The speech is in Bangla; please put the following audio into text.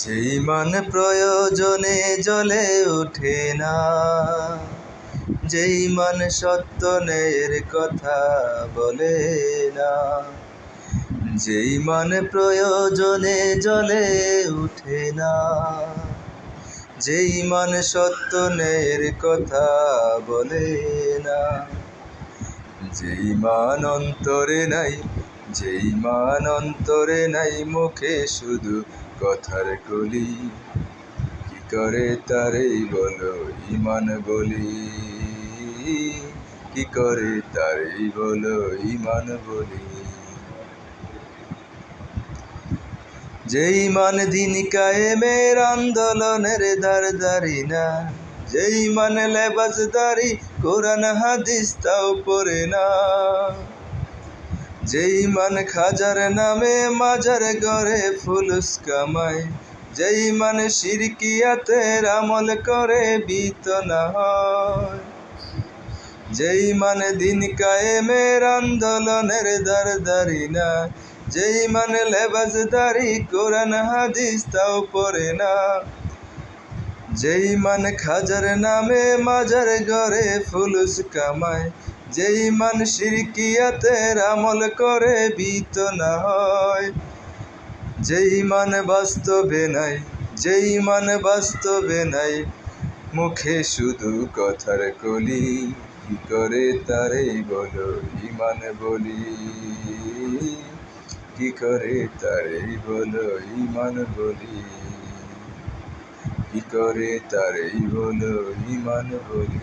যেই মান প্রয়োজনে জ্বলে ওঠে না, যেই মান সত্য ন্যায়ের কথা বলে না, যেই মান প্রয়োজনে জ্বলে ওঠে না, যেই মান সত্য ন্যায়ের কথা বলে না, যেই মান অন্তরে নাই, যেই মান অন্তরে নাই, মুখে শুধু কথার কলি, কি করে তারেই বলো ঈমান বলি, কি করে তারেই বলো ঈমান বলি। যেই মান দিন কায়েমের আন্দোলনের ধারধারি না, যেই মান লেবাসদারি কোরআন হাদিস তাও পড়ে না, যেই মান খাজার নামে মাজার গড়ে ফুলুস কামায়, যেই মান শিরকিয়াতের আমল করে বিত না হয়, যেই মান দিন কায়েমের আন্দোলনের ধারধারি না, যেই মান লেবাসদারি কোরআন হাদিস তাও পড়ে না, যেই মান খাজার নামে মাজার গড়ে ফুলুস কামায়, যেই মান শিরকিয়াতের আমল করে বিত না হয়, যেই মান বাস্তবে নাই, যেই মান বাস্তবে নাই, মুখে শুধু কথার কলি, কি করে তারেই বলো ঈমান বলি, কি করে তারেই বলো ঈমান বলি, কি করে তারেই বলো ঈমান বলি।